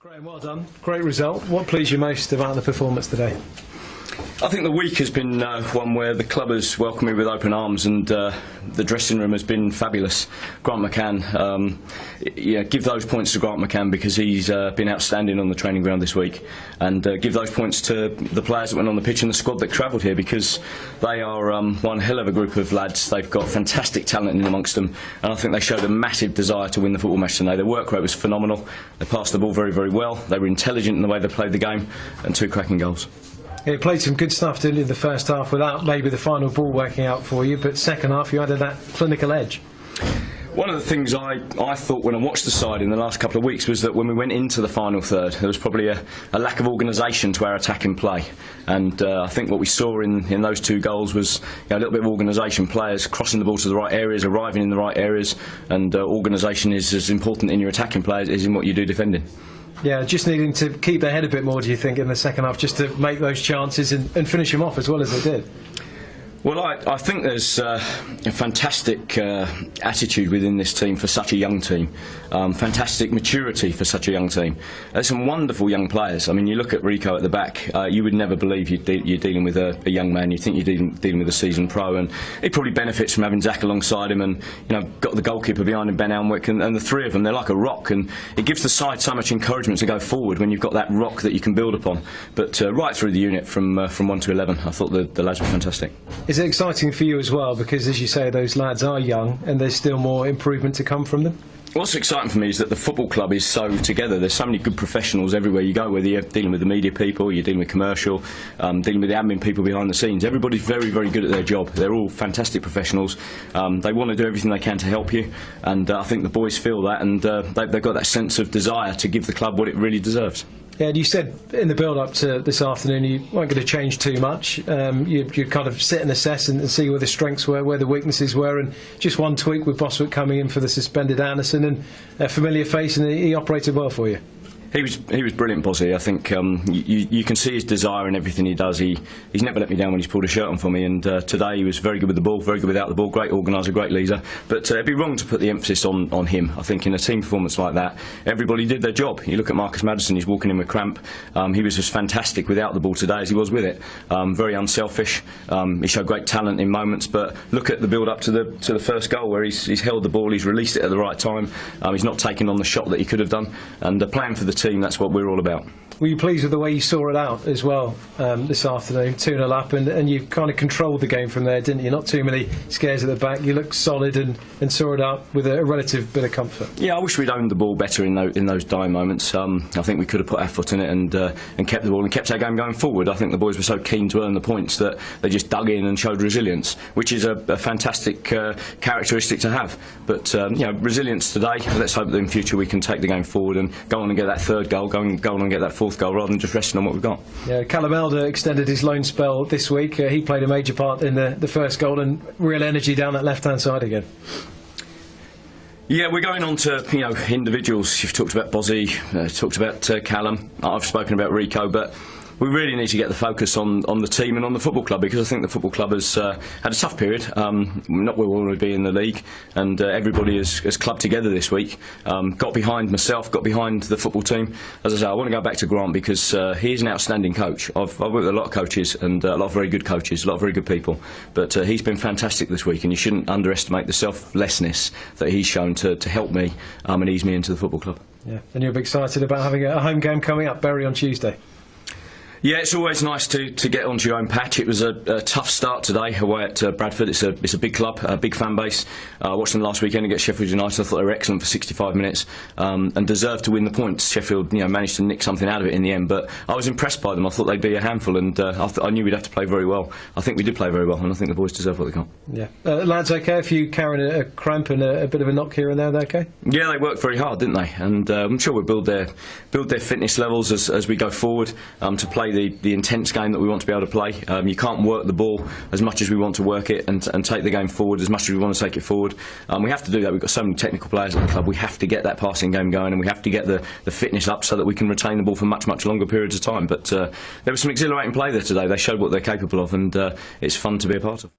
Graham, well done. Great result. What pleased you most about the performance today? I think the week has been one where the club has welcomed me with open arms, and the dressing room has been fabulous. Grant McCann, give those points to Grant McCann because he's been outstanding on the training ground this week, and give those points to the players that went on the pitch and the squad that travelled here, because they are one hell of a group of lads. They've got fantastic talent in amongst them, and I think they showed a massive desire to win the football match today. Their work rate was phenomenal. They passed the ball very, very well. They were intelligent in the way they played the game, and two cracking goals. You played some good stuff, didn't you, in the first half without maybe the final ball working out for you, but second half you added that clinical edge. One of the things I thought when I watched the side in the last couple of weeks was that when we went into the final third, there was probably a lack of organisation to our attacking play, and I think what we saw in those two goals was a little bit of organisation, players crossing the ball to the right areas, arriving in the right areas, and organisation is as important in your attacking play as in what you do defending. Yeah, just needing to keep their head a bit more, do you think, in the second half, just to make those chances and finish them off as well as they did? Well, I think there's a fantastic attitude within this team for such a young team, fantastic maturity for such a young team. There's some wonderful young players. I mean, you look at Rico at the back, you would never believe you're dealing with a young man. You think you're dealing with a seasoned pro, and he probably benefits from having Zach alongside him, and got the goalkeeper behind him, Ben Alnwick, and the three of them, they're like a rock, and it gives the side so much encouragement to go forward when you've got that rock that you can build upon. But right through the unit, from 1 to 11, I thought the lads were fantastic. Is it exciting for you as well, because as you say, those lads are young and there's still more improvement to come from them? What's exciting for me is that the football club is so together. There's so many good professionals everywhere you go, whether you're dealing with the media people, you're dealing with commercial, dealing with the admin people behind the scenes. Everybody's very, very good at their job. They're all fantastic professionals. They want to do everything they can to help you, and I think the boys feel that, and they've got that sense of desire to give the club what it really deserves. Yeah, and you said in the build-up to this afternoon you weren't going to change too much. You'd kind of sit and assess and see where the strengths were, where the weaknesses were, and just one tweak with Boswick coming in for the suspended Anderson, and a familiar face, and he operated well for you. He was brilliant, Bossy. I think you can see his desire in everything he does. He's never let me down when he's pulled a shirt on for me, and today he was very good with the ball, very good without the ball, great organiser, great leader. But it'd be wrong to put the emphasis on him. I think in a team performance like that, everybody did their job. You look at Marcus Maddison, he's walking in with cramp. He was as fantastic without the ball today as he was with it. Very unselfish. He showed great talent in moments, but look at the build-up to the first goal, where he's held the ball, he's released it at the right time. He's not taken on the shot that he could have done, and playing for the team, that's what we're all about. Were you pleased with the way you saw it out as well this afternoon, 2-0 up, and you kind of controlled the game from there, didn't you? Not too many scares at the back. You looked solid and saw it out with a relative bit of comfort. Yeah, I wish we'd owned the ball better in those dying moments. I think we could have put our foot in it and kept the ball and kept our game going forward. I think the boys were so keen to earn the points that they just dug in and showed resilience, which is a fantastic characteristic to have. But resilience today. Let's hope that in future we can take the game forward and go on and get that third goal, go on and get that fourth goal, rather than just resting on what we've got. Yeah, Callum Elder extended his loan spell this week. He played a major part in the first goal, and real energy down that left-hand side again. Yeah, we're going on to individuals. You've talked about Bozzy, talked about Callum. I've spoken about Rico, but we really need to get the focus on the team and on the football club, because I think the football club has had a tough period. Not where we want to be in the league, and everybody has clubbed together this week. Got behind myself, got behind the football team. As I say, I want to go back to Grant, because he is an outstanding coach. I've worked with a lot of coaches, and a lot of very good coaches, a lot of very good people. But he's been fantastic this week, and you shouldn't underestimate the selflessness that he's shown to help me and ease me into the football club. Yeah, and you'll be excited about having a home game coming up, Bury on Tuesday. Yeah, it's always nice to get onto your own patch. It was a tough start today away at Bradford. It's a big club, a big fan base. I watched them last weekend against Sheffield United. I thought they were excellent for 65 minutes and deserved to win the points. Sheffield managed to nick something out of it in the end, but I was impressed by them. I thought they'd be a handful, and I knew we'd have to play very well. I think we did play very well, and I think the boys deserve what they got. Yeah, lads, okay? If you carrying a cramp and a bit of a knock here and there, they're okay? Yeah, they worked very hard, didn't they? And I'm sure we'll build their fitness levels as we go forward to play the intense game that we want to be able to play. You can't work the ball as much as we want to work it, and take the game forward as much as we want to take it forward. We have to do that. We've got so many technical players at the club. We have to get that passing game going, and we have to get the fitness up so that we can retain the ball for much longer periods of time. But there was some exhilarating play there today. They showed what they're capable of, and it's fun to be a part of.